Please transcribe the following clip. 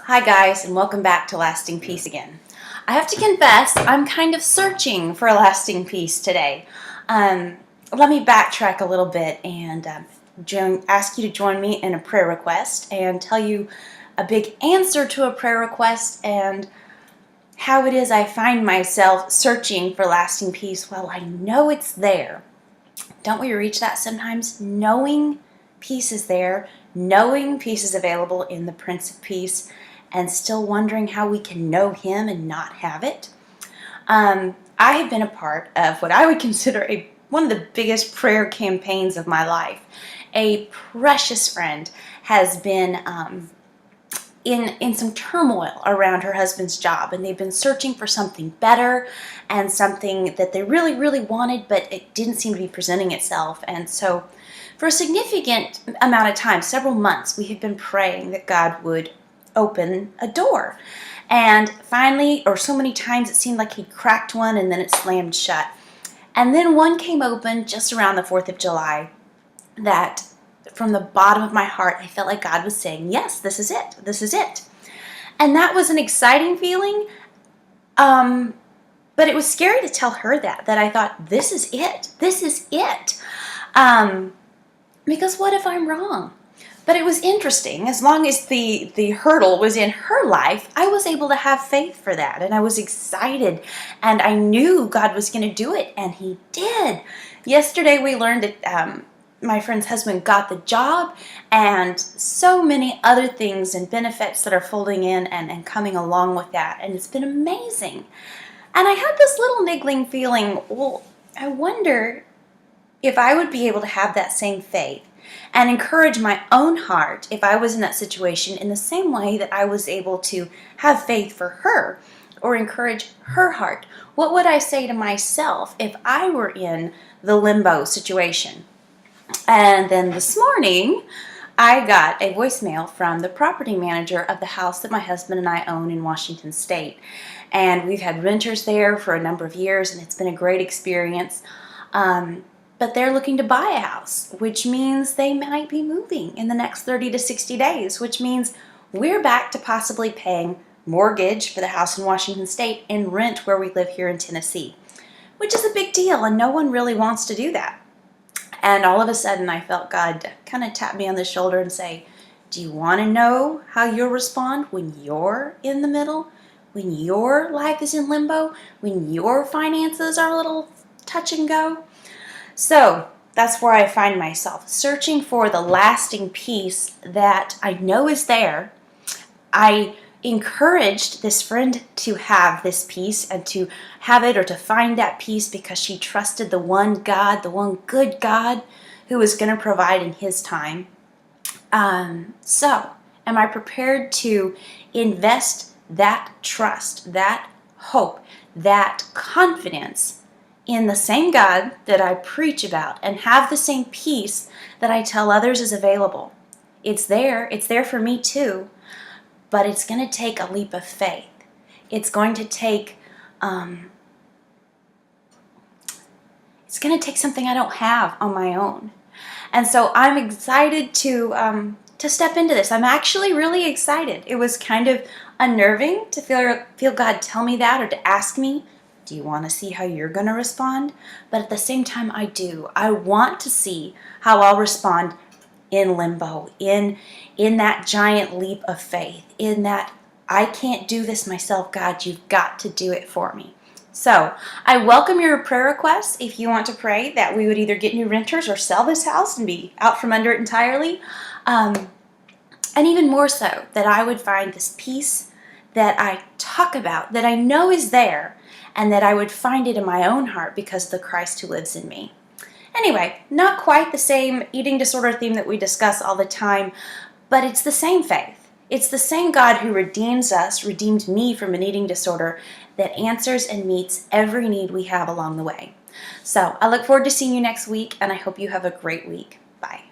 Hi guys, and welcome back to Lasting Peace again. I have to confess, I'm kind of searching for lasting peace today. Let me backtrack a little bit and ask you to join me in a prayer request and tell you a big answer to a prayer request and how it is I find myself searching for lasting peace while I know it's there. Don't we reach that sometimes? Knowing peace is there, knowing peace is available in the Prince of Peace, and still wondering how we can know Him and not have it. I have been a part of what I would consider one of the biggest prayer campaigns of my life. A precious friend has been in some turmoil around her husband's job, and they've been searching for something better and something that they really, really wanted, but it didn't seem to be presenting itself. And so for a significant amount of time, several months, we have been praying that God would open a door. And finally, or so many times, it seemed like He cracked one and then it slammed shut. And then one came open just around the 4th of July that from the bottom of my heart, I felt like God was saying, yes, this is it. This is it. And that was an exciting feeling. But it was scary to tell her that I thought, this is it. This is it. Because what if I'm wrong? But it was interesting. As long as the hurdle was in her life, I was able to have faith for that. And I was excited. And I knew God was going to do it. And He did. Yesterday we learned that my friend's husband got the job, and so many other things and benefits that are folding in and coming along with that. And it's been amazing. And I had this little niggling feeling, well, I wonder if I would be able to have that same faith and encourage my own heart if I was in that situation in the same way that I was able to have faith for her or encourage her heart. What would I say to myself if I were in the limbo situation? And then this morning, I got a voicemail from the property manager of the house that my husband and I own in Washington State. And we've had renters there for a number of years, and it's been a great experience. But they're looking to buy a house, which means they might be moving in the next 30 to 60 days, which means we're back to possibly paying mortgage for the house in Washington State and rent where we live here in Tennessee, which is a big deal, and no one really wants to do that. And all of a sudden, I felt God kind of tap me on the shoulder and say, do you want to know how you'll respond when you're in the middle? When your life is in limbo? When your finances are a little touch and go? So that's where I find myself, searching for the lasting peace that I know is there. I encouraged this friend to have this peace and to have it or to find that peace because she trusted the one God, the one good God who was going to provide in His time. So am I prepared to invest that trust, that hope, that confidence in the same God that I preach about and have the same peace that I tell others is available? It's there for me too. But it's going to take a leap of faith. It's going to take something I don't have on my own. And so I'm excited to step into this. I'm actually really excited. It was kind of unnerving to feel God tell me that or to ask me, do you want to see how you're going to respond? But at the same time, I do. I want to see how I'll respond in limbo, in that giant leap of faith, in that I can't do this myself, God, you've got to do it for me. So I welcome your prayer requests if you want to pray that we would either get new renters or sell this house and be out from under it entirely. And even more so, that I would find this peace that I talk about, that I know is there, and that I would find it in my own heart because of the Christ who lives in me. Anyway, not quite the same eating disorder theme that we discuss all the time, but it's the same faith. It's the same God who redeems us, redeemed me from an eating disorder, that answers and meets every need we have along the way. So I look forward to seeing you next week, and I hope you have a great week. Bye.